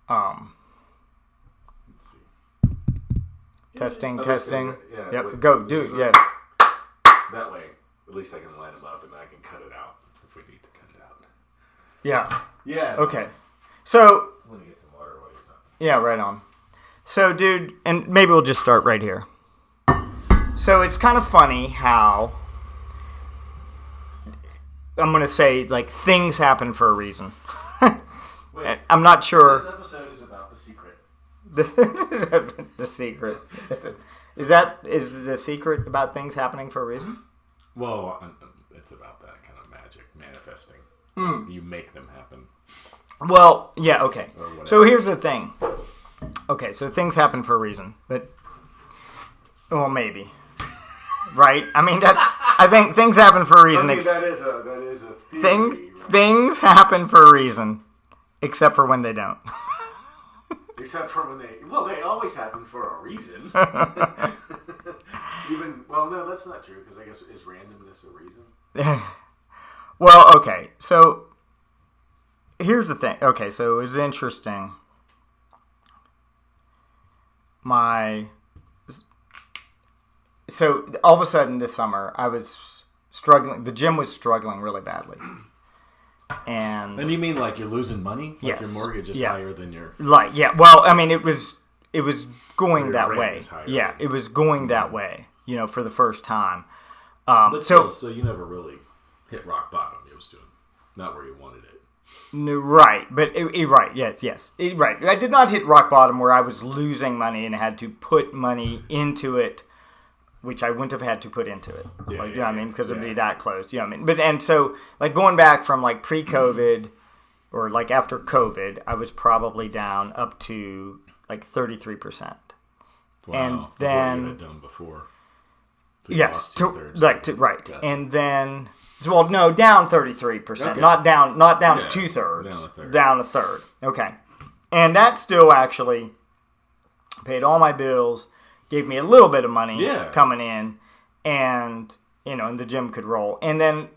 Let's see. Testing, Yeah, testing. yeah, Yep, wait, go, just do it, right- yeah. That way, at least I can line them up and then I can cut it out if we need to cut it out. Yeah. Yeah. Okay. So, I'm going to get some water while you're talking. yeah, right on. So, dude, and maybe we'll just start right here. So, it's kind of funny how I'm going to say, like, things happen for a reason. Wait, I'm not sure. this episode is about the secret. The secret. Is the secret about things happening for a reason? Well, it's about that kind of magic, manifesting. You make them happen. Well, yeah, okay. Or whatever. So here's the thing. Okay, so things happen for a reason. But, well, maybe. Right? I mean, I think things happen for a reason. I mean, that is a theory. Things happen for a reason, except for when they don't. Except for when they always happen for a reason. No, that's not true, because I guess, is randomness a reason? Well, okay, so here's the thing. Okay, so it was interesting. So all of a sudden this summer, I was struggling. The gym was struggling really badly. And you mean like you're losing money? Like yes, your mortgage is higher than your... Like, yeah, well, I mean, it was going that rent way. is higher. Yeah, it was going that way, for the first time. But still, so you never really hit rock bottom. It was doing not where you wanted it. No, right, but right, yes, right. I did not hit rock bottom where I was losing money and had to put money into it, which I wouldn't have had to put into it. I mean, because it'd be that close. You know what I mean? But and so like going back from like pre-COVID or like after COVID, I was probably down up to like 33%. Wow. And then what you had done before. So you yes, lost two-thirds. right, Gotcha. and then. Well, no, down 33%. Okay. Not down Yeah, 2/3. down a third. Down a third. Okay. And that still actually paid all my bills, gave me a little bit of money coming in, and and the gym could roll. And then,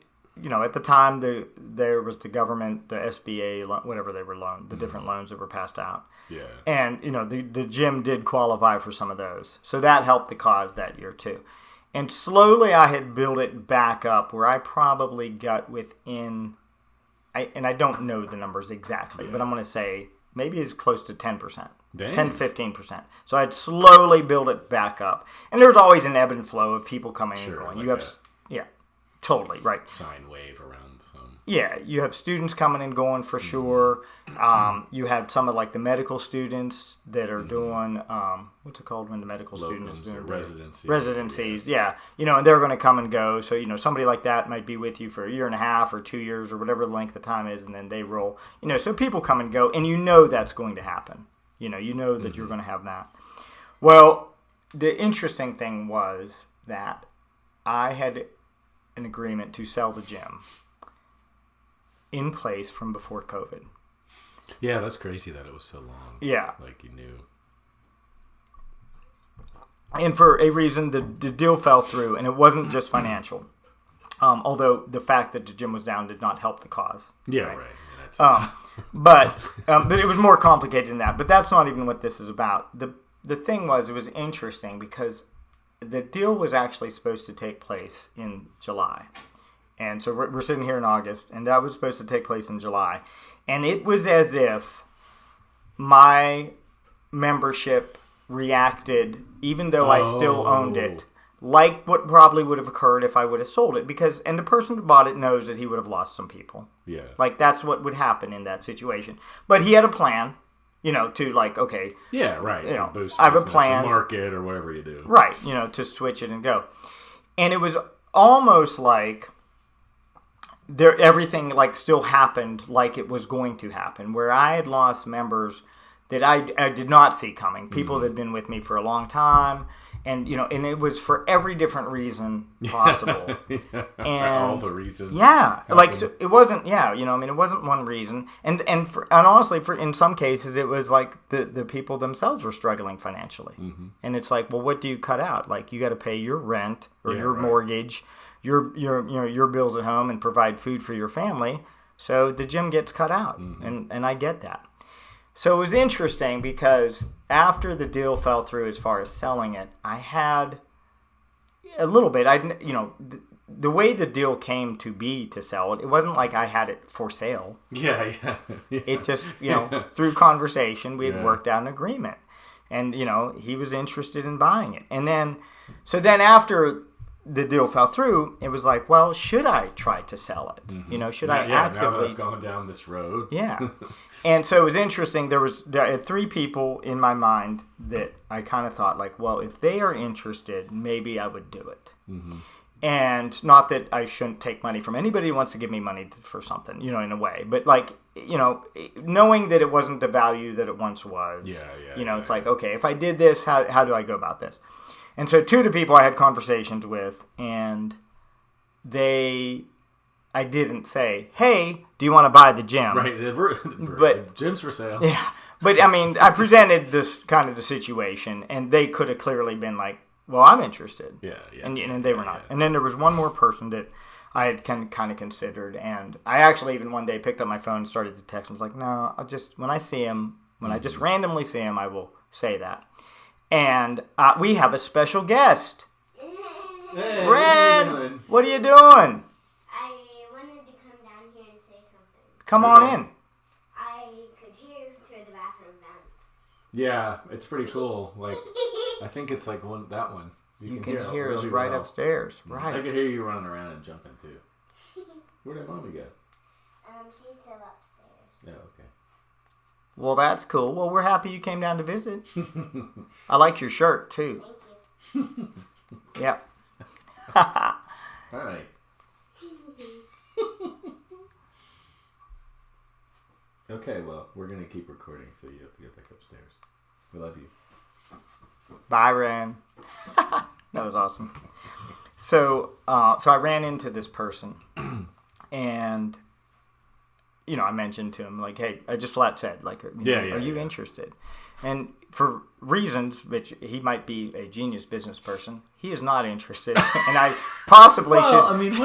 at the time there was the government, the SBA, whatever they were loaned, the different loans that were passed out. Yeah. And, the gym did qualify for some of those. So that helped the cause that year too. And slowly I had built it back up where I probably got within, and I don't know the numbers exactly, but I'm going to say maybe it's close to 10%. Dang. 10, 15%. So I'd slowly build it back up. And there's always an ebb and flow of people coming and going. Like You have, totally, right. Sine wave around some. Yeah, you have students coming and going for sure. You have some of like the medical students that are doing what's it called when the medical students Locums do or residencies. residencies. Yeah, and they're going to come and go. So somebody like that might be with you for a year and a half or 2 years or whatever the length of time is, and then they roll. So people come and go, and that's going to happen. You know that you're going to have that. Well, the interesting thing was that I had an agreement to sell the gym in place from before COVID. Yeah, that's crazy that it was so long. Yeah. Like you knew. And for a reason, the deal fell through, and it wasn't just financial. Although the fact that the gym was down did not help the cause. Yeah, right. But it was more complicated than that. But that's not even what this is about. The thing was, it was interesting because the deal was actually supposed to take place in July. And so we're sitting here in August, and that was supposed to take place in July. And it was as if my membership reacted, even though I still owned it, like what probably would have occurred if I would have sold it. And the person who bought it knows that he would have lost some people. Yeah. Like, that's what would happen in that situation. But he had a plan, to like, okay. Yeah, right. To boost I have a business, plan. Market or whatever you do. Right, to switch it and go. And it was almost like everything like still happened like it was going to happen, where I had lost members that I did not see coming. People that had been with me for a long time. And, and it was for every different reason possible. And all the reasons. Yeah. Like, so it wasn't, it wasn't one reason. And honestly, in some cases, it was like the people themselves were struggling financially. Mm-hmm. And it's like, well, what do you cut out? Like, you got to pay your rent or your mortgage, your bills at home, and provide food for your family. So the gym gets cut out. Mm-hmm. And I get that. So it was interesting because after the deal fell through as far as selling it, I had a little bit. The way the deal came to be to sell it, it wasn't like I had it for sale. Yeah. It just, through conversation, we had worked out an agreement. And, he was interested in buying it. And then, after the deal fell through, it was like, well, should I try to sell it? Mm-hmm. Should I actively... Now that I've gone down this road. Yeah. And so it was interesting. I had 3 people in my mind that I kind of thought, like, well, if they are interested, maybe I would do it. Mm-hmm. And not that I shouldn't take money from anybody who wants to give me money for something, in a way. But, like, knowing that it wasn't the value that it once was. It's like, okay, if I did this, how do I go about this? And so 2 of the people I had conversations with, and I didn't say, hey, do you want to buy the gym? Right, the gym's for sale. Yeah, but I mean, I presented this kind of the situation, and they could have clearly been like, well, I'm interested. Yeah. And they were not. And then there was one more person that I had kind of considered, and I actually even one day picked up my phone and started to text him. I was like, no, when I see him, when I just randomly see him, I will say that. And we have a special guest. Hey, Ren, what are you doing? I wanted to come down here and say something. Come on in. I could hear through the bathroom vent. Yeah, it's pretty cool. Like, I think it's like that one. You can hear us right upstairs. Right. I could hear you running around and jumping too. Where did Mommy go? She's still upstairs. Oh, okay. Well, that's cool. Well, we're happy you came down to visit. I like your shirt, too. Thank you. Yep. All right. Okay, well, we're going to keep recording, so you have to get back upstairs. We love you. Bye, Ren. That was awesome. So I ran into this person, and I mentioned to him, like, hey, I just flat said, like, are you interested? And for reasons which he might be a genius business person, he is not interested, and I possibly should. I mean,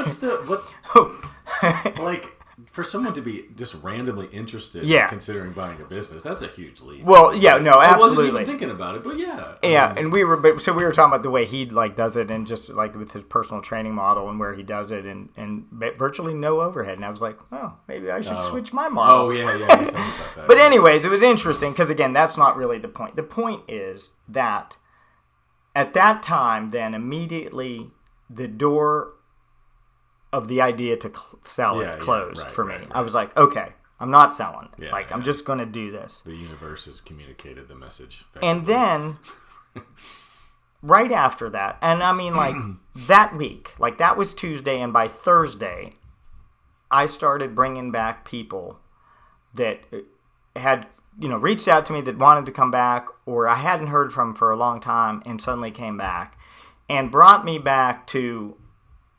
like, for someone to be just randomly interested in considering buying a business, that's a huge leap. Well, yeah, no, absolutely. I wasn't even thinking about it, but yeah. And we were talking about the way he does it, and just like with his personal training model and where he does it, and virtually no overhead. And I was like, oh, maybe I should switch my model. Oh yeah. About that, but anyways, it was interesting because again, that's not really the point. The point is that at that time, then immediately the door of the idea to sell it closed for me. Right. I was like, okay, I'm not selling it. I'm just going to do this. The universe has communicated the message. And then, right after that, and I mean, like, that week, like, that was Tuesday, and by Thursday, I started bringing back people that had, reached out to me that wanted to come back, or I hadn't heard from for a long time, and suddenly came back, and brought me back to...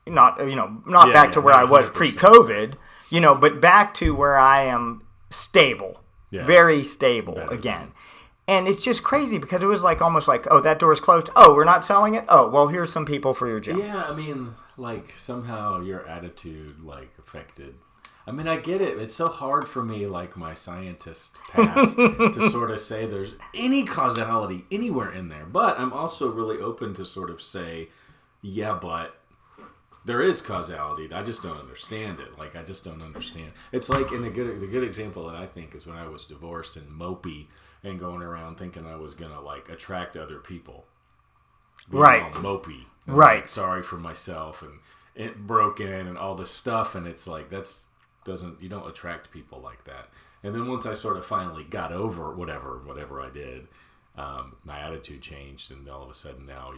Not back to where 100%. I was pre-COVID, but back to where I am stable, very stable again. And it's just crazy because it was like almost like, oh, that door is closed. Oh, we're not selling it. Oh, well, here's some people for your job. Yeah, I mean, like somehow your attitude affected. I mean, I get it. It's so hard for me, like my scientist past, to sort of say there's any causality anywhere in there. But I'm also really open to sort of say, yeah, but there is causality. I just don't understand it. Like, I just don't understand. It's like, and the good example that I think is when I was divorced and mopey and going around thinking I was going to, attract other people. Being all mopey. And, right. Sorry for myself and it broken and all this stuff. And it's like, you don't attract people like that. And then once I sort of finally got over whatever I did, my attitude changed. And all of a sudden now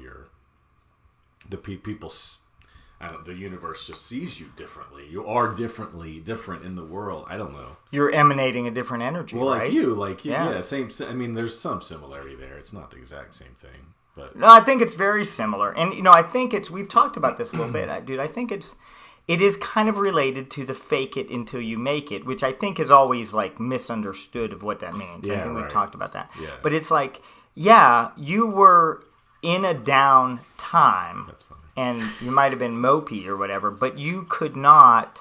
the universe just sees you differently. You are different in the world. I don't know. You're emanating a different energy, well, right? Yeah, same. I mean, there's some similarity there. It's not the exact same thing, but no, I think it's very similar. And I think we've talked about this a little bit, dude. I think it is kind of related to the fake it until you make it, which I think is always misunderstood of what that means. Yeah, I think we've talked about that. Yeah. But it's like, yeah, you were in a down time. That's funny. And you might have been mopey or whatever, but you could not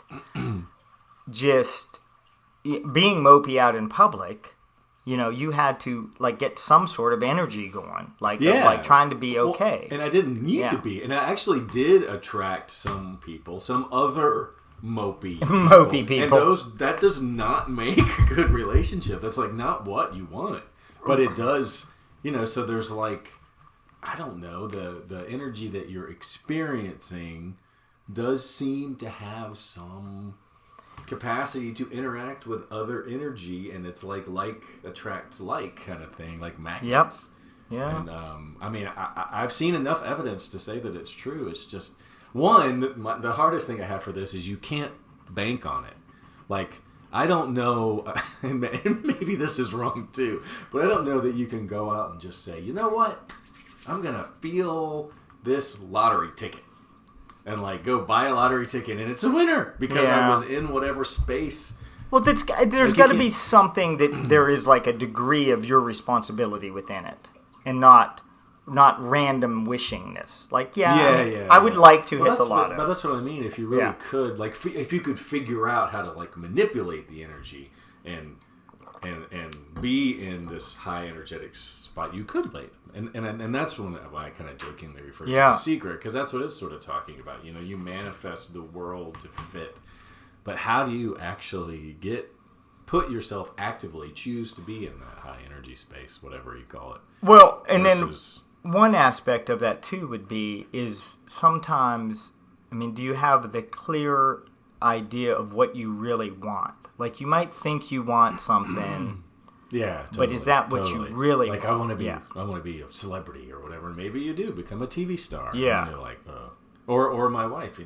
just... Being mopey out in public, you had to like get some sort of energy going, like Yeah. like trying to be okay. Well, and I didn't need Yeah. to be. And I actually did attract some people, some other mopey Mopey people. And that does not make a good relationship. That's like not what you want. But it does, so there's like, I don't know, the energy that you're experiencing does seem to have some capacity to interact with other energy, and it's like attracts like kind of thing, like magnets. Yeah. And I mean, I've seen enough evidence to say that it's true. It's just the hardest thing I have for this is you can't bank on it. Like, I don't know, and maybe this is wrong too, but I don't know that you can go out and just say, you know what, I'm gonna feel this lottery ticket. And like go buy a lottery ticket and it's a winner because I was in whatever space. Well, there's got to be something that there is like a degree of your responsibility within it, and not random wishingness. Like, I would like to hit the lotto. But that's what I mean. If you really could, like, if you could figure out how to like manipulate the energy and be in this high energetic spot, you could lay them. And that's why I kind of jokingly refer to The Secret, because that's what it's sort of talking about. You manifest the world to fit, but how do you actually put yourself actively choose to be in that high energy space, whatever you call it? Well, and then one aspect of that too is sometimes, I mean, do you have the clear idea of what you really want? Like, you might think you want something. Yeah, totally, but is that what you really like? want? I want to be a celebrity or whatever. And maybe you do become a TV star. Yeah, and you're like, or my wife,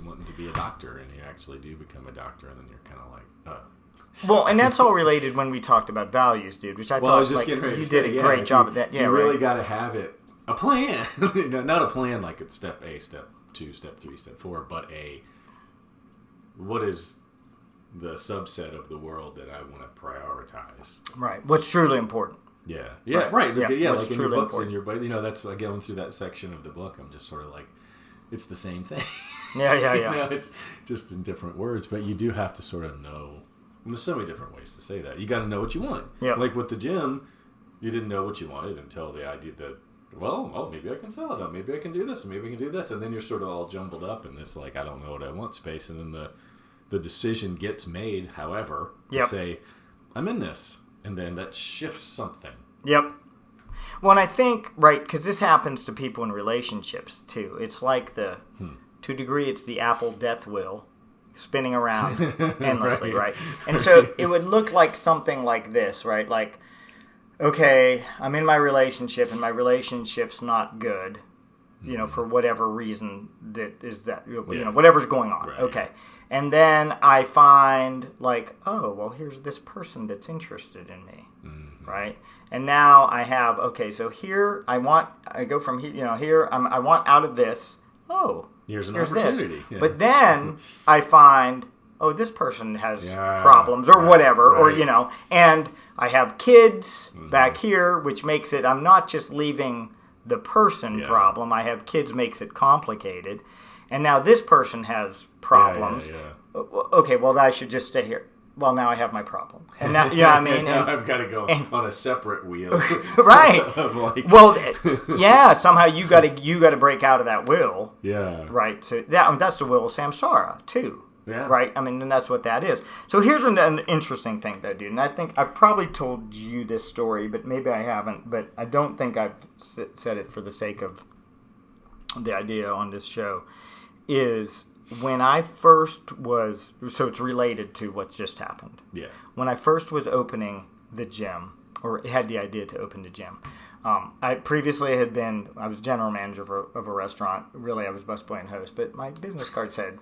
wanting to be a doctor, and you actually do become a doctor, and then you're kind of like, Well, and that's all related when we talked about values, dude. Which I thought I was just like, getting ready you to did say, a great job at that. Yeah, you really got to have a plan. Not a plan like it's step A, step 2, step 3, step 4, but what is the subset of the world that I want to prioritize. Right. What's truly important. Yeah. Yeah. Right. Yeah. What's like in your books, important. that's going through that section of the book. I'm just sort of like, it's the same thing. Yeah. It's just in different words, but you do have to sort of know. And there's so many different ways to say that. You got to know what you want. Yeah. Like with the gym, you didn't know what you wanted until the idea that, maybe I can sell it up. Maybe I can do this. Maybe I can do this. And then you're sort of all jumbled up in this, like, I don't know what I want space. And then the decision gets made, however, to say, I'm in this. And then that shifts something. Yep. Well, and I think, right, because this happens to people in relationships, too. It's like to a degree, it's the Apple death wheel spinning around endlessly, right? And so it would look like something like this, right? Like, okay, I'm in my relationship, and my relationship's not good, for whatever reason whatever's going on. Right. Okay. And then I find, like, oh, well, here's this person that's interested in me, right? And now I have, okay, so here I go from here, here I want out of this. Oh, here's an opportunity. Yeah. But then I find, oh, this person has problems or whatever, or, and I have kids back here, which makes it, I'm not just leaving the person problem. I have kids makes it complicated. And now this person has problems. Okay, well, I should just stay here. Well, now I have my problem. And now, I mean? Now I've got to go on a separate wheel. Right. Well, somehow you got to break out of that will. Yeah. Right. So that's the will of samsara, too. Yeah. Right? I mean, and that's what that is. So here's an interesting thing, though, dude. And I think I've probably told you this story, but maybe I haven't. But I don't think I've said it for the sake of the idea on this show. Is when I first was, so it's related to what just happened. Yeah. When I first was opening the gym, or had the idea to open the gym, I previously I was general manager of a restaurant. Really, I was busboy and host, but my business card said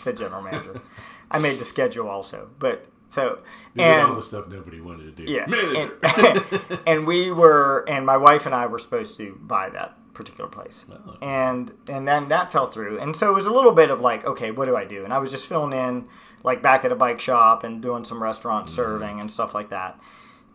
general manager. I made the schedule also, but so you did all the stuff nobody wanted to do. Yeah, manager. And my wife and I were supposed to buy that particular place, and then that fell through, and so it was a little bit of like, okay, what do I do? And I was just filling in, like, back at a bike shop and doing some restaurant serving and stuff like that.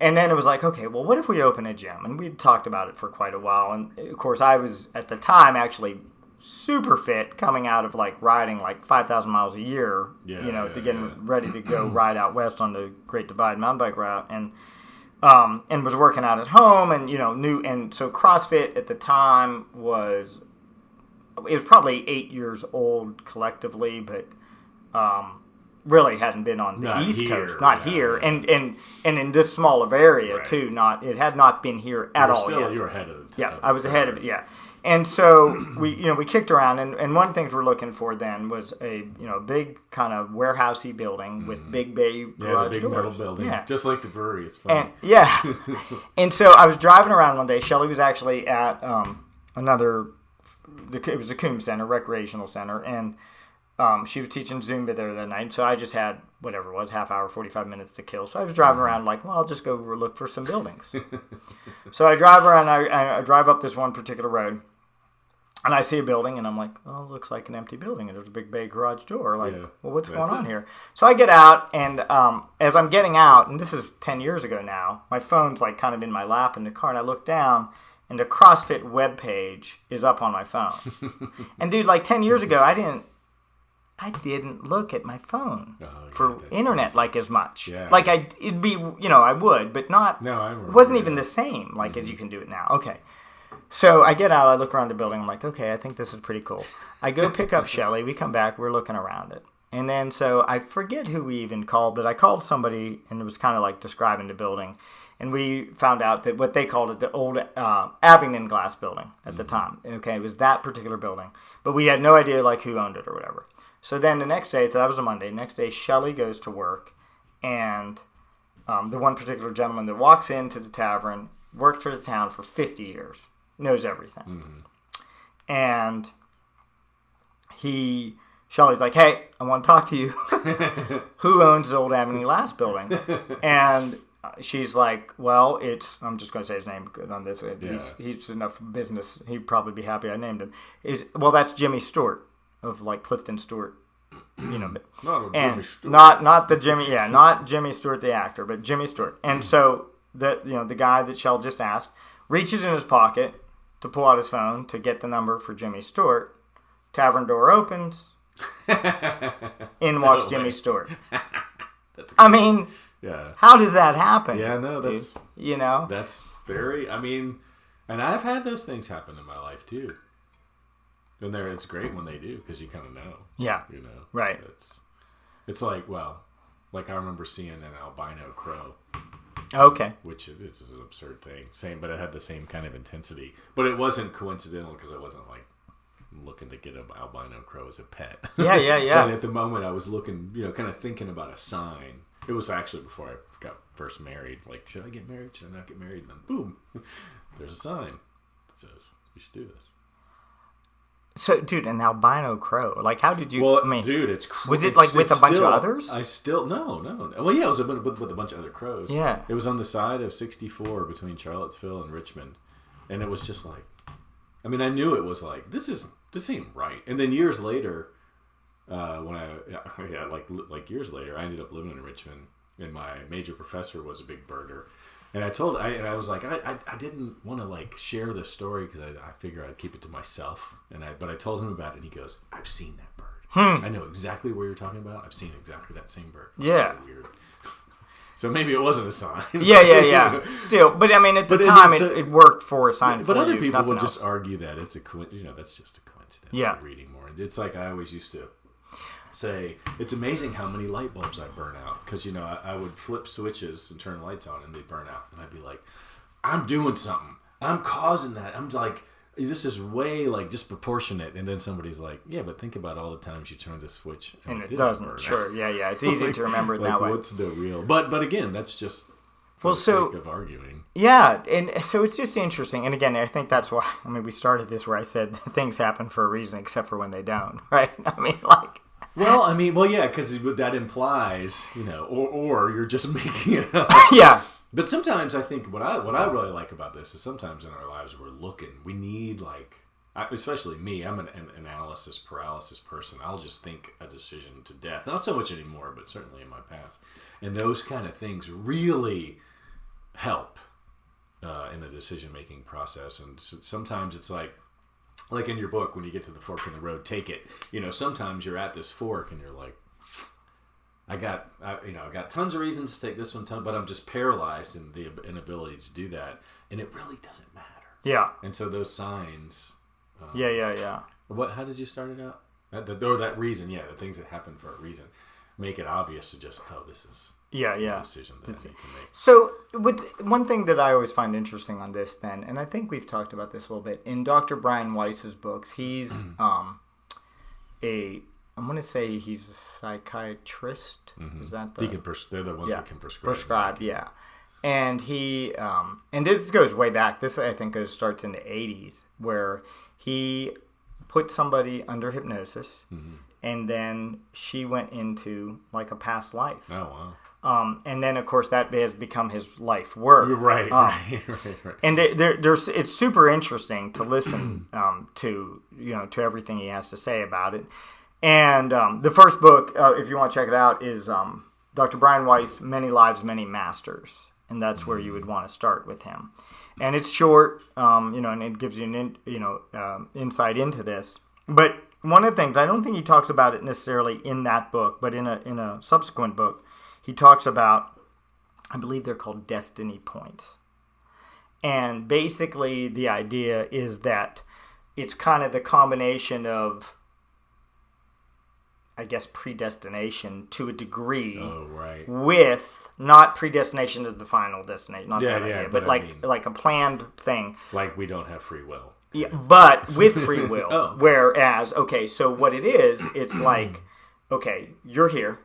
And then it was like, okay, well, what if we open a gym? And we'd talked about it for quite a while, and of course I was at the time actually super fit coming out of like riding like 5,000 miles a year, to get ready to go ride out west on the Great Divide mountain bike route, and was working out at home, and and so CrossFit at the time was probably 8 years old collectively, but really hadn't been on the East Coast, not here, and in this small of area too. It had not been here at all yet. You were ahead of it. Yeah, I was ahead of it. Yeah, and so we kicked around, and one of the things we're looking for then was a big kind of warehousey building with big bay garage the big doors. metal building, just like the brewery. It's And fun. and so I was driving around one day. Shelley was actually at it was a Coombs Center, recreational center, and she was teaching Zumba there that night. So I just had whatever it was, half hour, 45 minutes to kill. So I was driving around like, well, I'll just go look for some buildings. So I drive around. I drive up this one particular road, and I see a building, and I'm like, oh, it looks like an empty building, and there's a big bay garage door. Like, well, what's going on here? So I get out, and as I'm getting out, and this is 10 years ago now, my phone's like kind of in my lap in the car, and I look down, and the CrossFit webpage is up on my phone. And dude, like 10 years ago, I didn't look at my phone for internet crazy. Like as much. Yeah. Like it'd be, I would, but not. No, I remember. It wasn't even the same like as you can do it now. Okay. So I get out, I look around the building, I'm like, okay, I think this is pretty cool. I go pick up Shelley, we come back, we're looking around it. And then so I forget who we even called, but I called somebody and it was kind of like describing the building. And we found out that what they called it, the old Abingdon Glass building at the time. Okay, it was that particular building. But we had no idea like who owned it or whatever. So then the next day, so that was a Monday, next day Shelley goes to work, and the one particular gentleman that walks into the tavern worked for the town for 50 years, knows everything. And Shelley's like, hey, I want to talk to you. Who owns the old Abingdon Glass building? And she's like, well, I'm just going to say his name on this. He's enough business. He'd probably be happy I named him. That's Jimmy Stewart of like Clifton Stewart. Jimmy Stewart. Not the Jimmy, not Jimmy Stewart the actor, but Jimmy Stewart. And so the guy that Shell just asked reaches in his pocket to pull out his phone to get the number for Jimmy Stewart. Tavern door opens. In walks Jimmy Stewart. I mean, how does that happen? Yeah, no, that's that's very. I mean, and I've had those things happen in my life too. And it's great when they do because you kind of know. Yeah. Right. It's like, like I remember seeing an albino crow. Okay. Which is an absurd thing. But it had the same kind of intensity. But it wasn't coincidental because I wasn't like looking to get an albino crow as a pet. Yeah. But at the moment I was looking, kind of thinking about a sign. It was actually before I got first married. Like, should I get married? Should I not get married? And then boom, there's a sign that says you should do this. So, dude, an albino crow. Like, how did you? Well, dude, it's was it like with a bunch of others? No. Well, yeah, it was with a bunch of other crows. Yeah, it was on the side of 64 between Charlottesville and Richmond, and it was just like, I mean, I knew it was like this ain't right. And then years later, years later, I ended up living in Richmond, and my major professor was a big birder. And I was like, I didn't want to like share this story because I figure I'd keep it to myself. But I told him about it, and he goes, I've seen that bird. I know exactly where you're talking about. I've seen exactly that same bird. Yeah. So weird. So maybe it wasn't a sign. Yeah. Still, but I mean, at the time, it worked for a sign. But other people would else. just argue that it's a coincidence. That's just a coincidence. Yeah. Reading more. It's like I always used to say, it's amazing how many light bulbs I burn out because I would flip switches and turn lights on and they burn out, and I'd be like, I'm doing something, I'm causing that, I'm like, this is way like disproportionate. And then somebody's like, yeah, but think about all the times you turn the switch and it doesn't burn. Sure. Yeah, it's easy to remember it that way. What's the real? But again, that's just for the sake of arguing. Yeah, and so it's just interesting. And again, I think that's why we started this where I said things happen for a reason except for when they don't, right? I mean, like. Yeah, because that implies, or you're just making it up. Yeah. But sometimes I think what I really like about this is sometimes in our lives we need especially me, I'm an analysis paralysis person. I'll just think a decision to death. Not so much anymore, but certainly in my past. And those kind of things really help in the decision-making process. And sometimes it's like, like in your book, when you get to the fork in the road, take it. Sometimes you're at this fork and you're like, I got tons of reasons to take this one, but I'm just paralyzed in the inability to do that, and it really doesn't matter. Yeah. And so those signs. Yeah. How did you start it out? That reason, the things that happen for a reason, make it obvious to just, this is the decision that I need to make. So, one thing that I always find interesting on this, then, and I think we've talked about this a little bit in Dr. Brian Weiss's books. He's I'm going to say he's a psychiatrist. Is that they're the ones that can prescribe. Prescribe, yeah. And he, and this goes way back. This, I think, starts in the 80s, where he put somebody under hypnosis, and then she went into, like, a past life. Oh, wow. And then, of course, that has become his life work. Right. And it's super interesting to listen to everything he has to say about it. And the first book, if you want to check it out, is Dr. Brian Weiss, Many Lives, Many Masters. And that's where you would want to start with him. And it's short, and it gives you an insight into this. But one of the things, I don't think he talks about it necessarily in that book, but in a subsequent book, he talks about, I believe they're called destiny points. And basically the idea is that it's kind of the combination of, I guess, predestination to a degree. Oh, right. With not predestination to the final destination, not that idea, but like a planned thing. Like we don't have free will. Yeah, but with free will. Whereas, so what it is, it's like, you're here,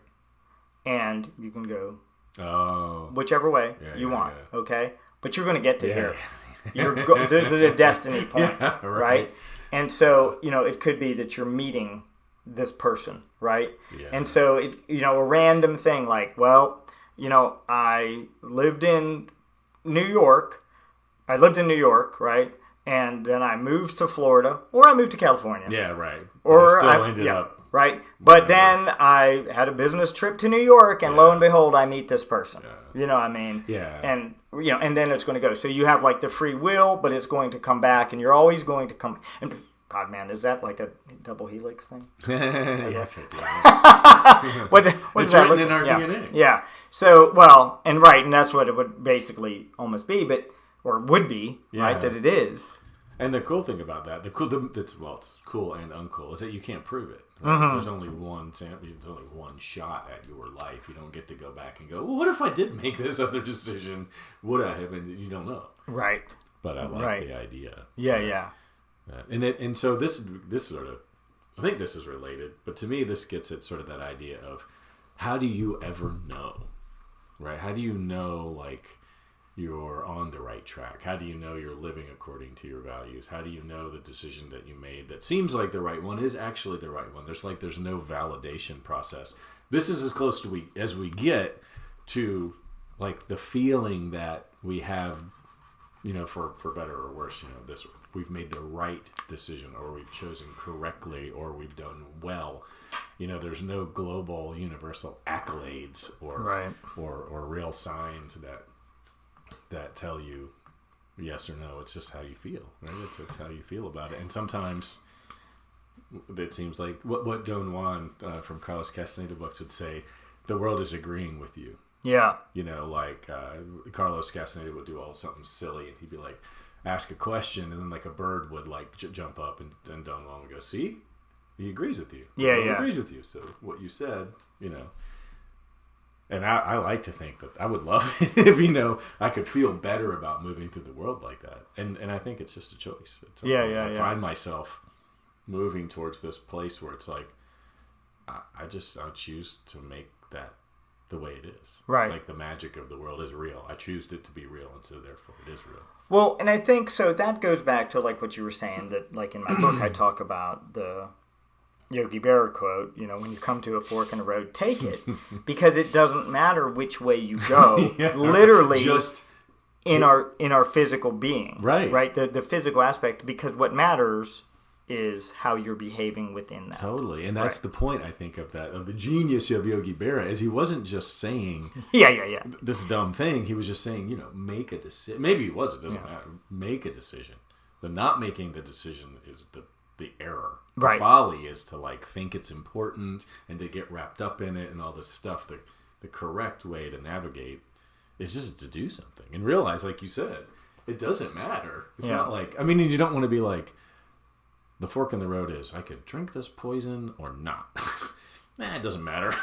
and you can go whichever way you want, okay? But you're going to get to here. There's a destiny point, right? And so, it could be that you're meeting this person, right? Yeah. And so, a random thing like, I lived in New York, right? And then I moved to Florida, or I moved to California. Yeah, right. Or I still ended up. Right. But then I had a business trip to New York, and lo and behold, I meet this person. Yeah. You know what I mean? Yeah. And, and then it's going to go. So you have like the free will, but it's going to come back, and you're always going to come. And God, man, is that like a double helix thing? That's right. What it's that? written in our DNA. Yeah. So, and that's what it would basically almost be, or would be, right? That it is. And the cool thing about that, it's cool and uncool, is that you can't prove it. Right? There's only one sample. There's only one shot at your life. You don't get to go back and go, well, what if I did make this other decision? Would I have? And you don't know. Right. But I like the idea. Yeah. And so this sort of, I think this is related, but to me this gets at sort of that idea of how do you ever know, right? How do you know, like, you're on the right track? How do you know you're living according to your values? How do you know the decision that you made that seems like the right one is actually the right one? There's no validation process. This is as close to as we get to, like, the feeling that we have, for better or worse, we've made the right decision, or we've chosen correctly, or we've done well. There's no global universal accolades or real signs that tell you yes or no. It's just how you feel, right? It's how you feel about it. And sometimes it seems like what Don Juan from Carlos Castaneda books would say, the world is agreeing with you. Yeah. Carlos Castaneda would do something silly, and he'd be like, ask a question, and then like a bird would like jump up, and Don Juan would go, see, he agrees with you. He agrees with you. So what you said, and I like to think that I would love it if, I could feel better about moving through the world like that. And I think it's just a choice. I find myself moving towards this place where it's like, I choose to make that the way it is. Right. Like the magic of the world is real. I choose it to be real, and so therefore it is real. Well, and I think, so that goes back to like what you were saying, that like in my book I talk about the Yogi Berra quote, when you come to a fork in the road, take it, because it doesn't matter which way you go, literally just in our physical being. Right? The physical aspect, because what matters is how you're behaving within that. Totally. And that's the point, I think, of the genius of Yogi Berra, is he wasn't just saying this dumb thing. He was just saying, make a decision. Maybe he was, it doesn't matter. Make a decision. But not making the decision is the error. Right. The folly is to like think it's important and to get wrapped up in it and all this stuff. The correct way to navigate is just to do something and realize, like you said, it doesn't matter. It's not like, I mean, you don't want to be like, the fork in the road is, I could drink this poison or not. It doesn't matter.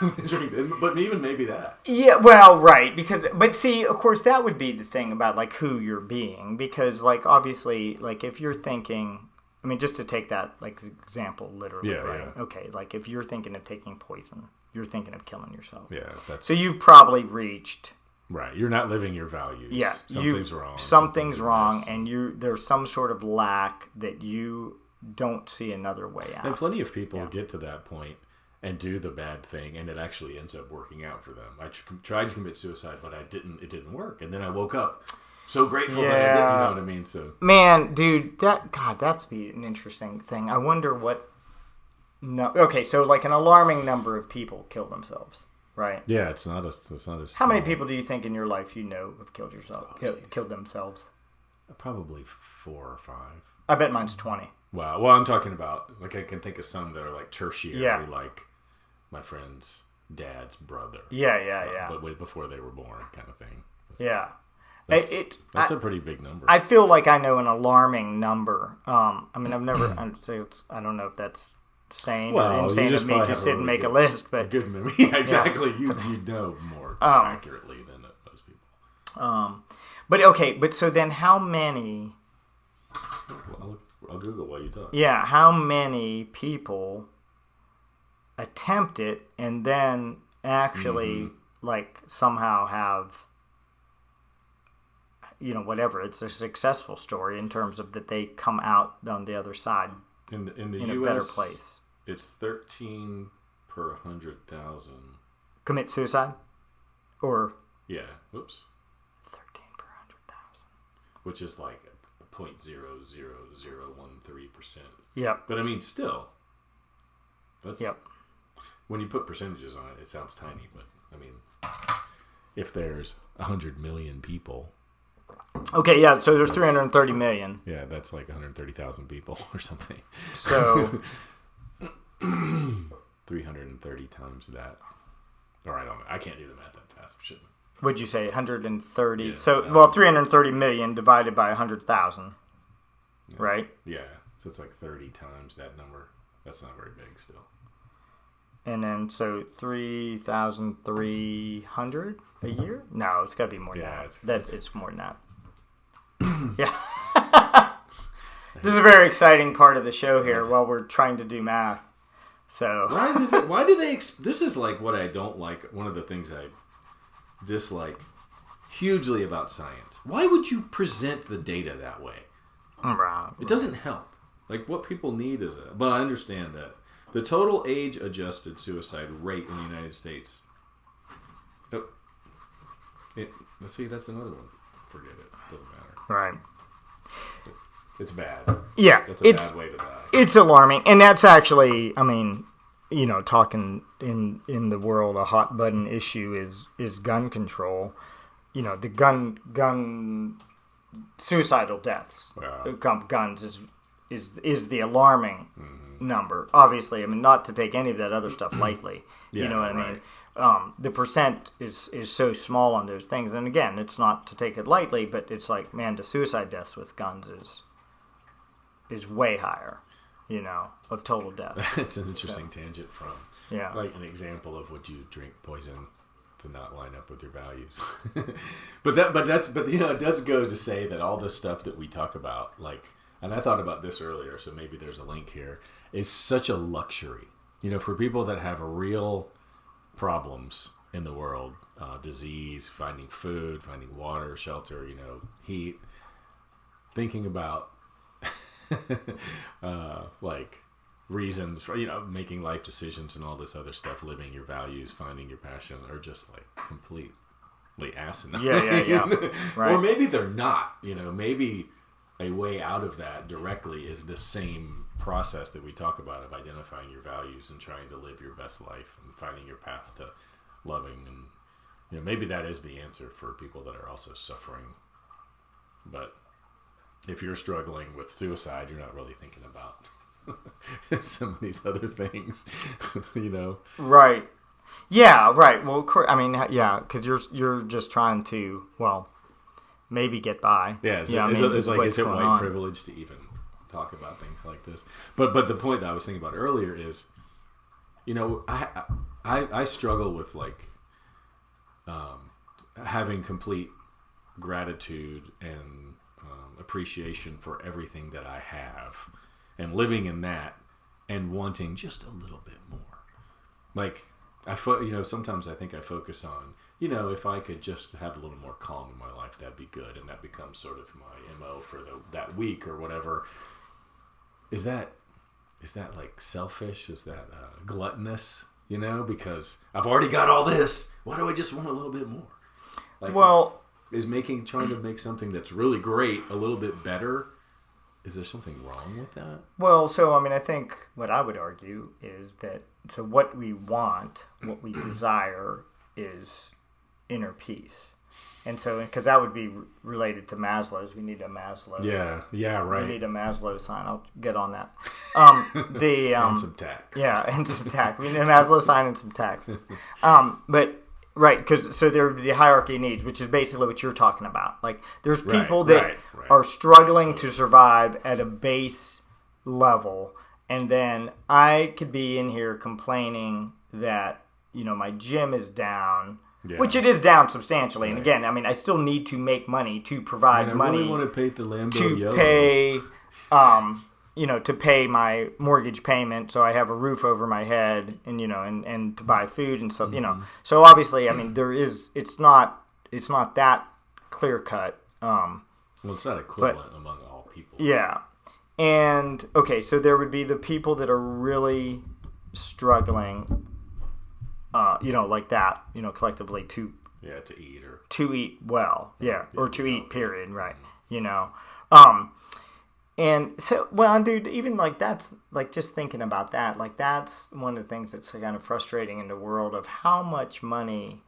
But even maybe that. Yeah, well, right. But see, of course, that would be the thing about like who you're being. Because like, obviously, like if you're thinking, I mean, just to take that like example literally, right? Yeah. Okay, like if you're thinking of taking poison, you're thinking of killing yourself. Yeah. So you've probably reached... Right, you're not living your values. Yeah, something's wrong. Something's wrong, and there's some sort of lack that you don't see another way out. And plenty of people get to that point and do the bad thing, and it actually ends up working out for them. I tried to commit suicide, but It didn't work, and then I woke up so grateful that I did. You know what I mean? So, man, dude, that's be an interesting thing. I wonder what. No, okay, so like an alarming number of people kill themselves. Right. Yeah, it's not a. How many people do you think in your life have killed themselves? Probably 4 or 5. I bet mine's 20. Wow. Well, I'm talking about like I can think of some that are like tertiary, like my friend's dad's brother. Yeah. But way before they were born, kind of thing. Yeah. That's a pretty big number. I feel like I know an alarming number. I mean, I've never. I don't know if that's sane or insane of me to sit and make a list, but good memory. Yeah, exactly. You know more accurately than most people. But so then how many? I'll Google while you talk. Yeah, how many people attempt it and then actually like somehow have, whatever, it's a successful story in terms of that they come out on the other side in the in US, a better place. It's 13 per 100,000. Commit suicide? Or? Yeah. Oops. 13 per 100,000. Which is like 0.00013%. Yep. But I mean, still. That's. Yep. When you put percentages on it, it sounds tiny. But I mean, if there's 100 million people. Okay, yeah, so there's 330 million. Yeah, that's like 130,000 people or something. So 330 times that. Or I don't know. I can't do the math that fast. Shouldn't. Would you say 130? Yeah, so, 330 million divided by 100,000, right? Yeah, so it's like 30 times that number. That's not very big still. And then, so 3,300 a year? No, it's got to be more than that. It's more than that. Yeah. This is a very exciting part of the show here while we're trying to do math. So why is this? Why do they? This is like what I don't like. One of the things I dislike hugely about science. Why would you present the data that way? It doesn't help. Like what people need is but I understand that the total age-adjusted suicide rate in the United States. See, that's another one. Forget it. Doesn't matter. Right. It's bad. Yeah, that's a bad way to die. It's alarming, and that's actually, I mean, talking in the world, a hot button issue is gun control. The gun suicidal deaths. Guns is the alarming number. Obviously, I mean, not to take any of that other stuff lightly. You know what I mean? The percent is so small on those things, and again, it's not to take it lightly, but it's like, man, the suicide deaths with guns is way higher, of total death. It's an interesting tangent from like an example of would you drink poison to not line up with your values. but it does go to say that all this stuff that we talk about, like, and I thought about this earlier, so maybe there's a link here, is such a luxury. For people that have real problems in the world, disease, finding food, finding water, shelter, heat, thinking about like reasons for making life decisions and all this other stuff, living your values, finding your passion, are just like completely asinine. Yeah. Right. Or maybe they're not. Maybe a way out of that directly is the same process that we talk about of identifying your values and trying to live your best life and finding your path to loving, and maybe that is the answer for people that are also suffering. But if you're struggling with suicide, you're not really thinking about some of these other things, you know. Right. Yeah. Right. Well, I mean, yeah, because you're just trying to maybe get by. Yeah. Is I it mean, is it white on. privilege to even talk about things like this? But the point that I was thinking about earlier is, you know, I struggle with like having complete gratitude and appreciation for everything that I have, and living in that, and wanting just a little bit more. Like sometimes I think I focus on, if I could just have a little more calm in my life, that'd be good, and that becomes sort of my MO for that week or whatever. Is that like selfish? Is that gluttonous? Because I've already got all this. Why do I just want a little bit more? Is trying to make something that's really great a little bit better? Is there something wrong with that? Well, so I mean, I think what I would argue is that what we want, what we desire, is inner peace, and so because that would be related to Maslow's. We need a Maslow. Yeah, right. We need a Maslow sign. I'll get on that. And some tax. Yeah, and some tax. We need a Maslow sign and some tax. But. Right, because there would be the hierarchy of needs, which is basically what you're talking about. Like, there's people that are struggling to survive at a base level, and then I could be in here complaining that, my gym is down, which it is down substantially. And again, I mean, I still need to make money to provide money. I really want to pay the Lambo to pay, to pay my mortgage payment, so I have a roof over my head, and and to buy food and stuff, So obviously, I mean, it's not that clear cut. Well, it's not equivalent among all people. Yeah, and okay, so there would be the people that are really struggling, like that, collectively to eat or to eat well, or to eat. Period. Right. And so, dude, even like that's like just thinking about that, like that's one of the things that's kind of frustrating in the world of how much money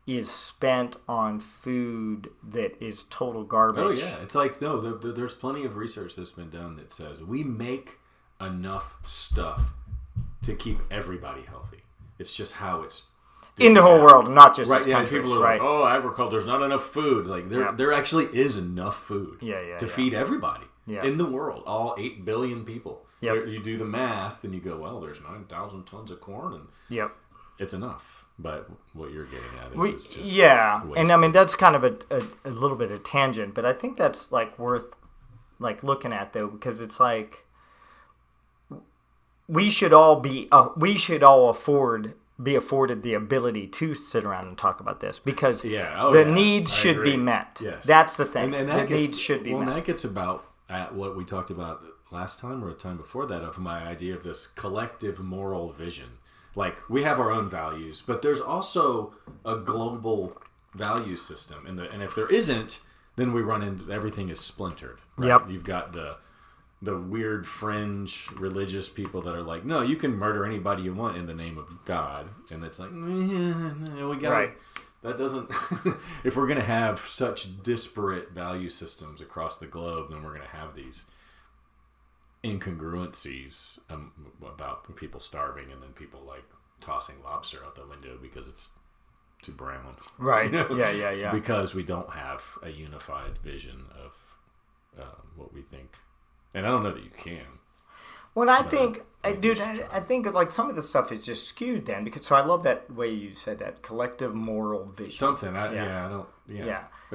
is spent on food that is total garbage. Oh yeah, it's like there's plenty of research that's been done that says we make enough stuff to keep everybody healthy. It's just how it's in the whole world, not just right. This Yeah, country. people are like, "Oh, agriculture. There's not enough food." Like there actually is enough food. To feed everybody. In the world, all 8 billion people. You do the math and you go, well, there's 9,000 tons of corn, and it's enough. But what you're getting at is just wasted. And I mean that's kind of a little bit of tangent, but I think that's like worth like looking at though, because it's like we should all be afforded the ability to sit around and talk about this, because the needs should be met. Yes. That's the thing. And the needs should be met. Well, that gets about at what we talked about last time or a time before that, of my idea of this collective moral vision. Like, we have our own values, but there's also a global value system, and if there isn't, then we run into everything is splintered. Right? Yep. You've got the weird fringe religious people that are like, no, you can murder anybody you want in the name of God, and it's like, we got right. That doesn't. If we're going to have such disparate value systems across the globe, then we're going to have these incongruencies about people starving and then people like tossing lobster out the window because it's too brown. Right. Yeah. Because we don't have a unified vision of what we think. And I don't know that you can. Well, I think, dude, I think like some of the stuff is just skewed then, because so I love that way you said that collective moral vision. Something, a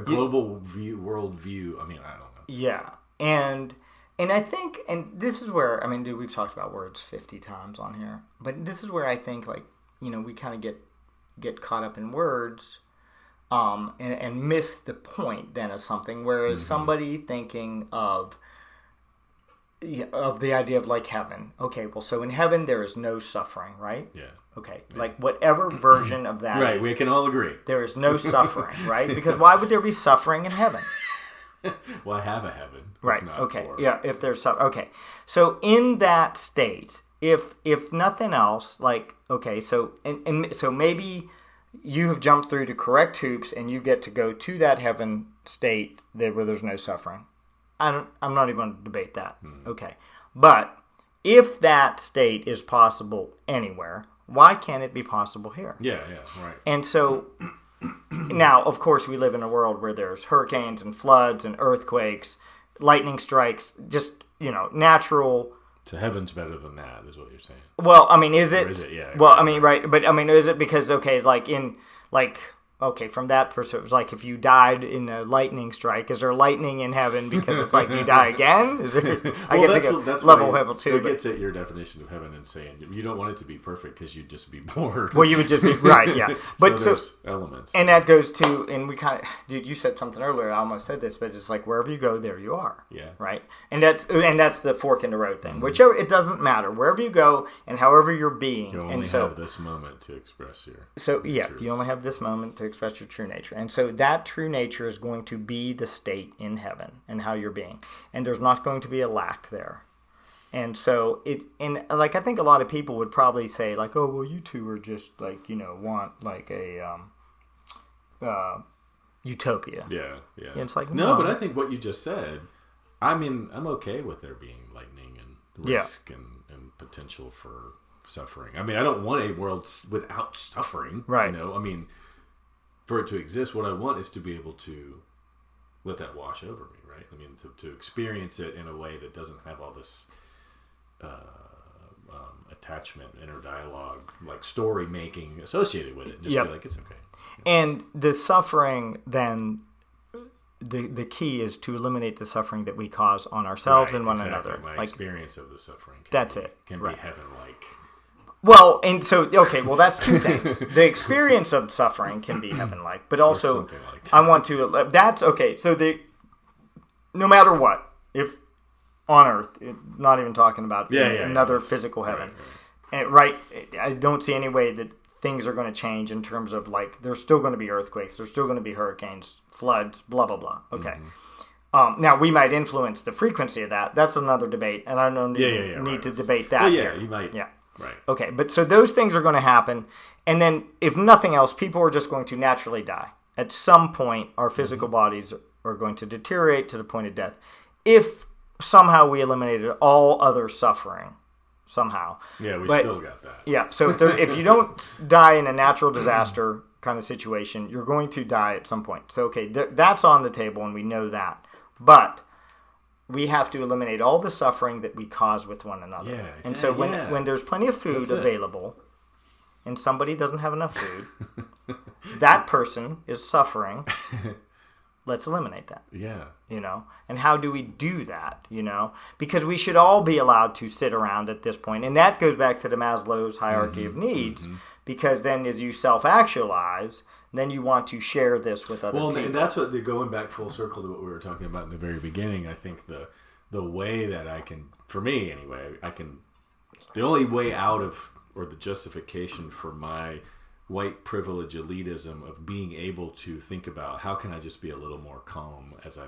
global world view. I mean, I don't know. Yeah, and I think, and this is where, I mean, dude, we've talked about words 50 times on here, but this is where I think like, we kind of get caught up in words, and miss the point then of something. Whereas somebody thinking of the idea of like heaven. Okay, well, so in heaven there is no suffering, right? Yeah. Okay, like whatever version of that. Right, we can all agree. There is no suffering, right? Because why would there be suffering in heaven? Well, I have a heaven. Right. Okay. Yeah. If there's okay, so in that state, if nothing else, like okay, so and so maybe you have jumped through the correct hoops and you get to go to that heaven state where there's no suffering. I'm not even going to debate that. Okay. But if that state is possible anywhere, why can't it be possible here? Yeah, right. And so now, of course, we live in a world where there's hurricanes and floods and earthquakes, lightning strikes, just, natural. So heaven's better than that, is what you're saying. Well, I mean, is it? Or is it? Yeah. Well, I mean, right. But, I mean, is it because, from that perspective, like if you died in a lightning strike, is there lightning in heaven because it's like you die again? Is there, I get to go level 2. It gets at your definition of heaven and saying you don't want it to be perfect because you'd just be bored. Well, you would just be, right, yeah. But so there's elements. And that goes to, and we kind of, dude, you said something earlier, I almost said this, but it's like wherever you go, there you are. Yeah. Right? And that's the fork in the road thing. Whichever, it doesn't matter. Wherever you go and however you're being. You only have this moment to express your truth. You only have this moment to express your true nature. And so that true nature is going to be the state in heaven and how you're being. And there's not going to be a lack there. And so I think a lot of people would probably say like, oh, well, you two are just like, want like a utopia. Yeah. And it's like, no, but I think what you just said, I mean, I'm okay with there being lightning and risk and potential for suffering. I mean, I don't want a world without suffering. Right. I mean, for it to exist, what I want is to be able to let that wash over me, right? I mean, to experience it in a way that doesn't have all this attachment, inner dialogue, like story making associated with it. And just be like, it's okay. And the suffering, then, the key is to eliminate the suffering that we cause on ourselves and one another. My experience of the suffering can be heaven-like. Well, and so, okay, well, that's two things. The experience of suffering can be heaven-like, but also, like I want to, that's, okay, so no matter what, if on earth, not even talking about another physical heaven, I don't see any way that things are going to change in terms of, like, there's still going to be earthquakes, there's still going to be hurricanes, floods, blah, blah, blah, okay. Now, we might influence the frequency of that. That's another debate, and I don't need to debate that. Well, here. You might. Yeah. Right. Okay, but so those things are going to happen, and then if nothing else, people are just going to naturally die. At some point, our physical bodies are going to deteriorate to the point of death. If somehow we eliminated all other suffering, somehow. Yeah, we still got that. Yeah, so if you don't die in a natural disaster kind of situation, you're going to die at some point. So, okay, that's on the table, and we know that. But we have to eliminate all the suffering that we cause with one another. Yeah, and so when there's plenty of food available and somebody doesn't have enough food, that person is suffering. Let's eliminate that. Yeah. And how do we do that? Because we should all be allowed to sit around at this point. And that goes back to the Maslow's hierarchy of needs, because then as you self-actualize, then you want to share this with other people. And that's what, going back full circle to what we were talking about in the very beginning, I think the way that I can, for me anyway, the only way out of, or the justification for my white privilege elitism of being able to think about how can I just be a little more calm as I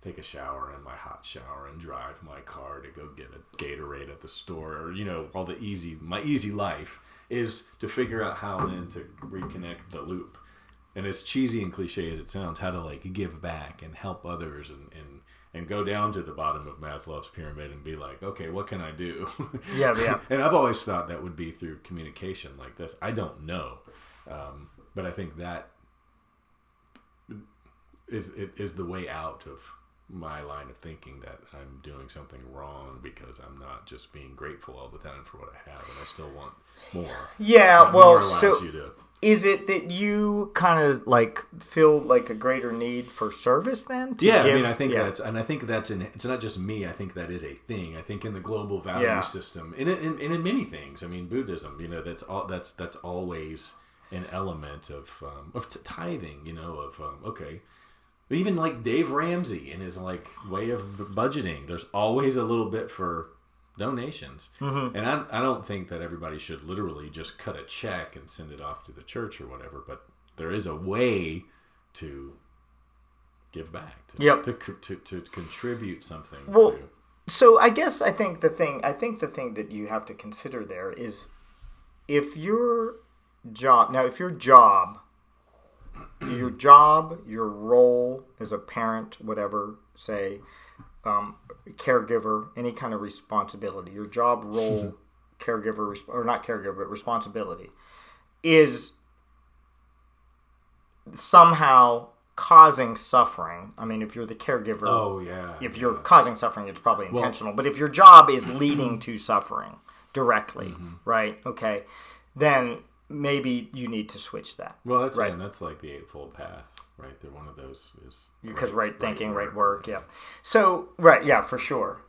take a shower in my hot shower and drive my car to go get a Gatorade at the store, or all my easy life, is to figure out how then to reconnect the loop. And as cheesy and cliche as it sounds, how to give back and help others and go down to the bottom of Maslow's pyramid and be like, okay, what can I do? Yeah. And I've always thought that would be through communication like this. I don't know. But I think that is the way out of my line of thinking, that I'm doing something wrong because I'm not just being grateful all the time for what I have, and I still want more. Yeah, well, so is it that you kind of feel like a greater need for service then? I think that's it's not just me. I think that is a thing. I think in the global value system, and in many things. I mean, Buddhism, that's always an element of tithing. Okay. Even Dave Ramsey in his way of budgeting, there's always a little bit for donations. And I don't think that everybody should literally just cut a check and send it off to the church or whatever, but there is a way to give back, to contribute something. So I think the thing that you have to consider there is, if your job, your role as a parent, whatever, say, caregiver, any kind of responsibility, your job role, caregiver, or not caregiver, but responsibility, is somehow causing suffering. I mean, if you're the caregiver, Oh yeah. if you're causing suffering, it's probably intentional. But if your job is leading to suffering directly, right? Okay, then maybe you need to switch that. Well, that's right. and that's like the Eightfold Path, right? They're one of those is Because right thinking, right work, yeah. So, right, yeah, for sure.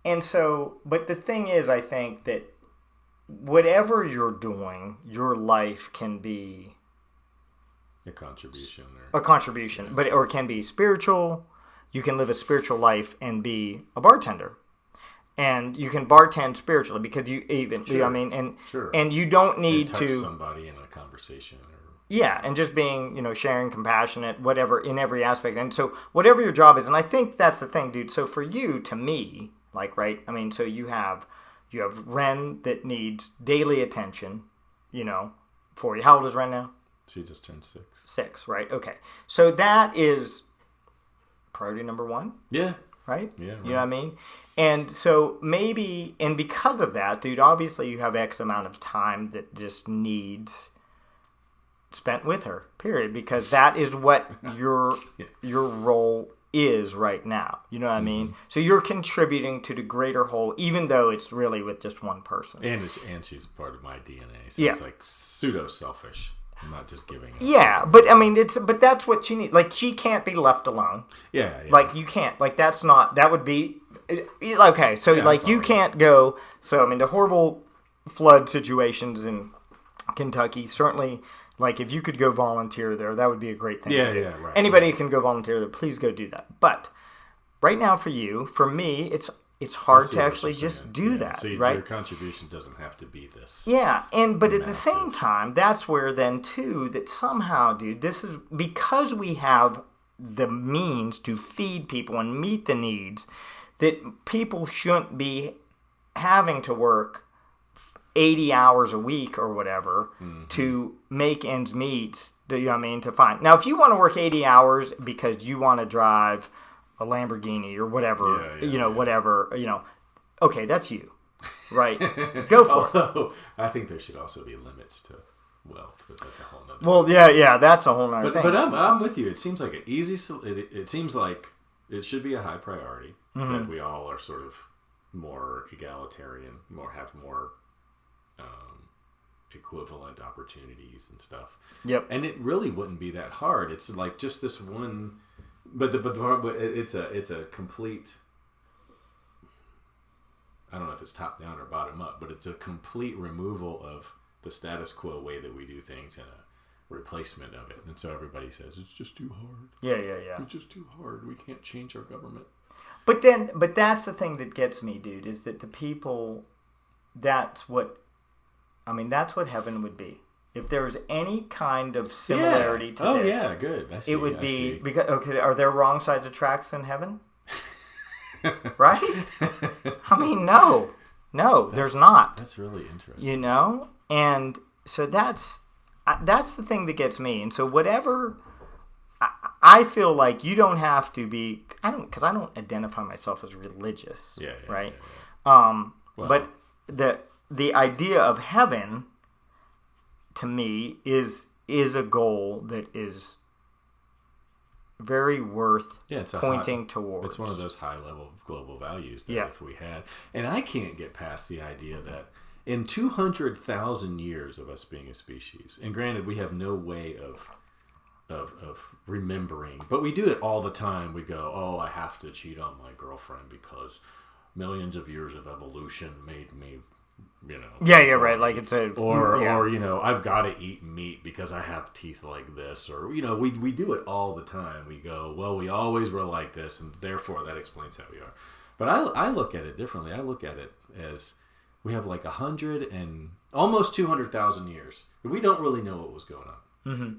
And so, but the thing is, I think that whatever you're doing, your life can be a contribution or a contribution, but or it can be spiritual. You can live a spiritual life and be a bartender, and you can bartend spiritually because you even, Sure. I mean, and Sure. and you don't and need touch to. somebody in a conversation or Yeah, and just being, sharing, compassionate, whatever, in every aspect. And so whatever your job is, and I think that's the thing, dude. So for you, to me, like, right, I mean, so you have Ren that needs daily attention, for you. How old is Ren now? she just turned 6. 6, right? Okay. So that is priority number 1, Yeah. right? Yeah, You know what I mean? And so maybe, and because of that, dude, obviously you have X amount of time that just needs spent with her, period, because that is what your role is right now. You know what I mean? So you're contributing to the greater whole, even though it's really with just one person. And she's part of my DNA, so Yeah. it's like pseudo selfish. I'm not just giving up. Yeah, but I mean, but that's what she needs. Like, she can't be left alone. Yeah. Like, you can't. Like, that's not. That would be. Okay, so Yeah, like you fine. can't go. So I mean, the horrible flood situations in Kentucky certainly. Like, if you could go volunteer there, that would be a great thing. Yeah, to do. yeah, right, Anybody can go volunteer there. Please go do that. But right now, for you, for me, it's hard I see to what actually you're just saying. do Yeah, that, so right? your contribution doesn't have to be this. Yeah, but at the same Massive. time, that's where then too that somehow, dude, this is because we have the means to feed people and meet the needs, that people shouldn't be having to work 80 hours a week or whatever to make ends meet. You know what I mean? To find now, if you want to work 80 hours because you want to drive a Lamborghini or whatever, whatever, okay, that's you, right? Go for it. Although, I think there should also be limits to wealth, but that's a whole nother. Well, yeah, that's a whole nother thing. But I'm with you. It seems like an easy. It seems like it should be a high priority that we all are sort of more egalitarian, have more equivalent opportunities and stuff. Yep. And it really wouldn't be that hard. It's like just this one, but it's a complete. I don't know if it's top down or bottom up, but it's a complete removal of the status quo way that we do things and a replacement of it. And so everybody says it's just too hard. Yeah. It's just too hard. We can't change our government. But that's the thing that gets me, dude, is that the people, that's what heaven would be. If there was any kind of similarity to this. Oh, yeah, good. I see, it would be, because, okay, are there wrong sides of tracks in heaven? Right? I mean, no, there's not. That's really interesting. And so that's the thing that gets me. And so whatever, I feel like you don't have to be, because I don't identify myself as religious, right? Yeah. But the idea of heaven, to me, is a goal that is very worth pointing towards. It's one of those high level global values that if we had, and I can't get past the idea that in 200,000 years of us being a species, and granted we have no way of remembering, but we do it all the time. We go, oh, I have to cheat on my girlfriend because millions of years of evolution made me, right. Like it's or I've got to eat meat because I have teeth like this, or we do it all the time. We go, well, we always were like this, and therefore that explains how we are. But I look at it differently. I look at it as we have like 100 and almost 200,000 years. We don't really know what was going on. Mm-hmm.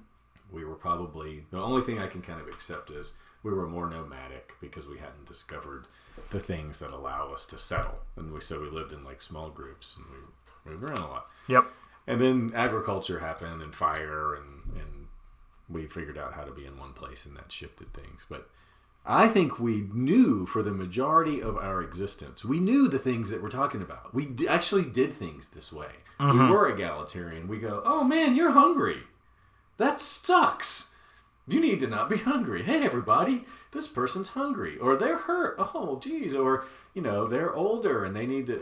We were probably, the only thing I can kind of accept is we were more nomadic because we hadn't discovered the things that allow us to settle. And we lived in like small groups and we moved around a lot. Yep. And then agriculture happened and fire and we figured out how to be in one place and that shifted things. But I think we knew for the majority of our existence, we knew the things that we're talking about. We actually did things this way. We were egalitarian. We go, oh man, you're hungry. That sucks. You need to not be hungry. Hey, everybody, this person's hungry. Or they're hurt. Oh, geez. Or, they're older and they need to,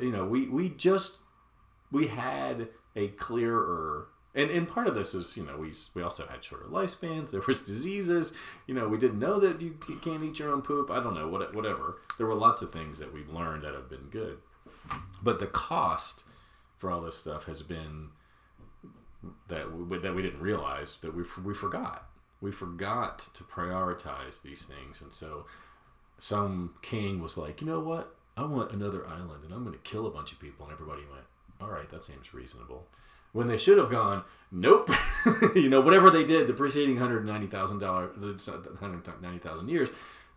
we had a clearer... And part of this is, we also had shorter lifespans. There was diseases. We didn't know that you can't eat your own poop. I don't know, whatever. There were lots of things that we've learned that have been good. But the cost for all this stuff has been that we didn't realize, that we forgot. We forgot to prioritize these things. And so some king was like, you know what? I want another island, and I'm going to kill a bunch of people. And everybody went, all right, that seems reasonable. When they should have gone, nope. Whatever they did the preceding $190,000 years,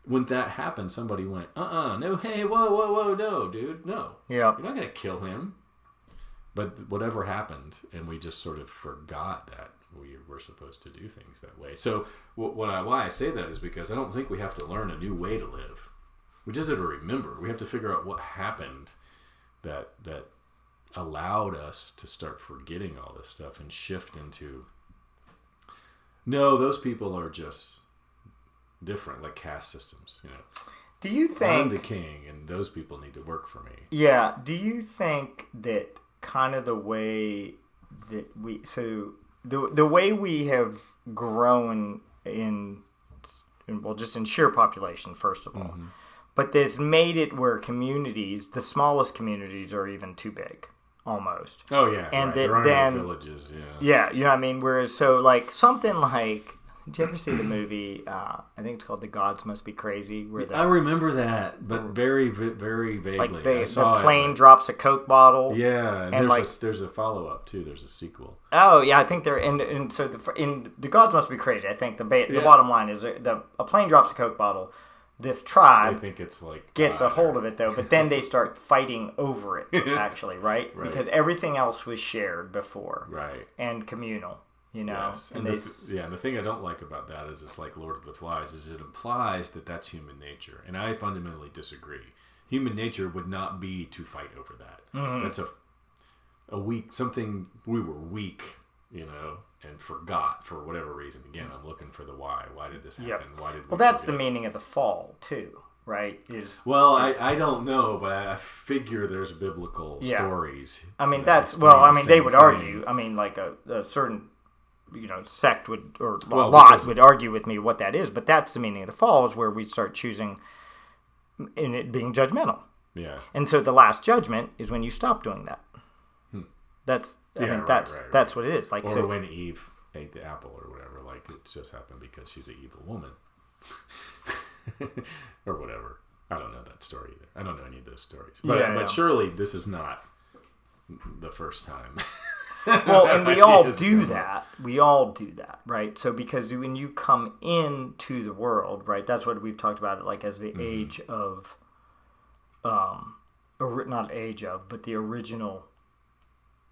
when that happened, somebody went, no, hey, whoa, no, dude, no. Yeah. You're not going to kill him. But whatever happened, and we just sort of forgot that we were supposed to do things that way. So why I say that is because I don't think we have to learn a new way to live. We just have to remember. We have to figure out what happened that allowed us to start forgetting all this stuff and shift into, no, those people are just different, like caste systems. Do you think I'm the king, and those people need to work for me? Yeah. Do you think that kind of the way that the way we have grown just in sheer population, first of all, but that's made it where communities, the smallest communities, are even too big. Almost. Oh yeah, and right. then villages, yeah, you know what I mean. Whereas, so like something like, did you ever see the movie? I think it's called "The Gods Must Be Crazy." I remember that, but very, very vaguely. Like the plane drops a Coke bottle. Yeah, and there's a follow up too. There's a sequel. Oh yeah, I think they're and so in "The Gods Must Be Crazy." I think the bottom line is a plane drops a Coke bottle. This tribe, I think it's like gets a hold of it though, but then they start fighting over it. Actually, right? Because everything else was shared before, right, and communal. Yes. And the thing I don't like about that is it's like Lord of the Flies, is it implies that that's human nature, and I fundamentally disagree. Human nature would not be to fight over that. That's a weak something. We were weak, and forgot for whatever reason. Again, I'm looking for the why. Why did this happen? Yep. Why did we that's forget? The meaning of the fall too, right? I don't know, but I figure there's biblical stories. I mean, they would argue. I mean, like a certain sect would, or lot would argue with me what that is, but that's the meaning of the fall, is where we start choosing in it being judgmental. Yeah. And so the last judgment is when you stop doing that. That's that's what it is. Like, or when Eve ate the apple or whatever, like it just happened because she's an evil woman. Or whatever. I don't know that story either. I don't know any of those stories. But surely this is not the first time. Well, and we all do that. We all do that, right? So because when you come into the world, right, that's what we've talked about it like as the age of, not age of, but the original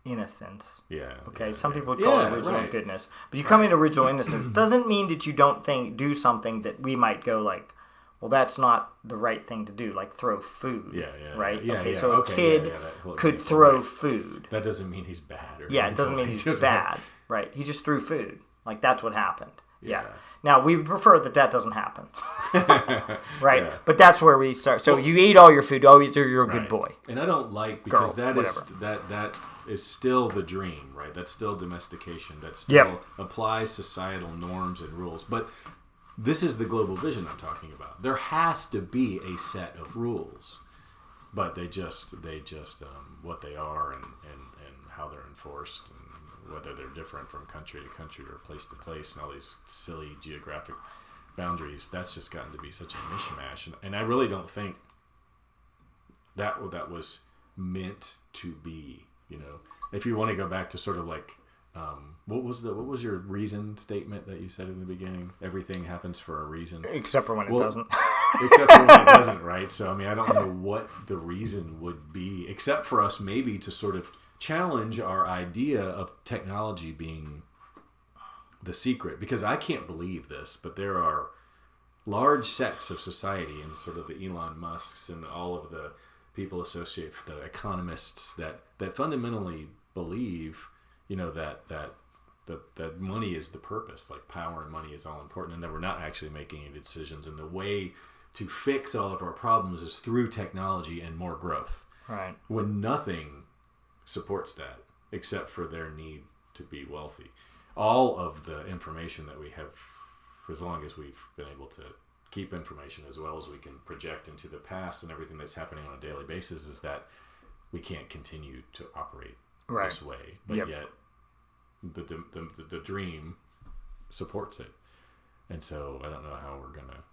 innocence. Yeah. Okay. Yeah, Some people would call it original goodness, but you come into original innocence doesn't mean that you don't do something that we might go like, well, that's not the right thing to do, like throw food. Yeah. Right? Yeah, okay, yeah. so a kid could throw food. That doesn't mean he's bad. It doesn't mean he's bad. Right. He just threw food. Like, that's what happened. Yeah. Yeah. Now, we prefer that doesn't happen. Right? Yeah. But that's where we start. So you eat all your food. You're a good boy. And I don't like, because Girl, that is still the dream, right? That's still domestication. That still applies societal norms and rules. But this is the global vision I'm talking about. There has to be a set of rules, but they just what they are and how they're enforced, and whether they're different from country to country or place to place, and all these silly geographic boundaries. That's just gotten to be such a mishmash, and I really don't think that was meant to be. If you want to go back to sort of like. What was your reason statement that you said in the beginning? Everything happens for a reason. Except for when it doesn't. Except for when it doesn't, right? So, I mean, I don't know what the reason would be, except for us maybe to sort of challenge our idea of technology being the secret. Because I can't believe this, but there are large sects of society, and sort of the Elon Musks and all of the people associated, the economists that fundamentally believe, that money is the purpose, like power and money is all important, and that we're not actually making any decisions, and the way to fix all of our problems is through technology and more growth. Right. When nothing supports that except for their need to be wealthy. All of the information that we have, for as long as we've been able to keep information as well as we can project into the past and everything that's happening on a daily basis, is that we can't continue to operate this way. But yet the dream supports it. And so I don't know how we're going to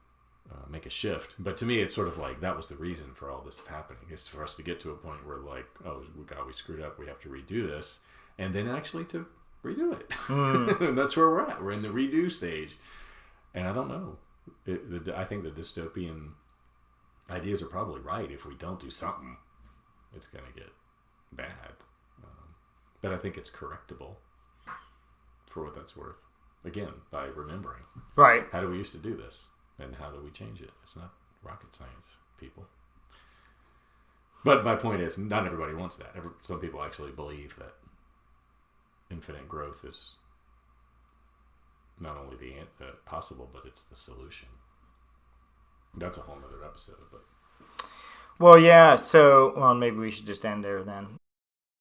make a shift. But to me, it's sort of like that was the reason for all this happening, is for us to get to a point where like, oh, we screwed up, we have to redo this, and then actually to redo it. And that's where we're at. We're in the redo stage. And I don't know. I think the dystopian ideas are probably right. If we don't do something, it's going to get bad. But I think it's correctable for what that's worth. Again, by remembering. Right. How do we used to do this? And how do we change it? It's not rocket science, people. But my point is, not everybody wants that. Some people actually believe that infinite growth is not only the possible, but it's the solution. That's a whole nother episode. But well, yeah. So, maybe we should just end there then.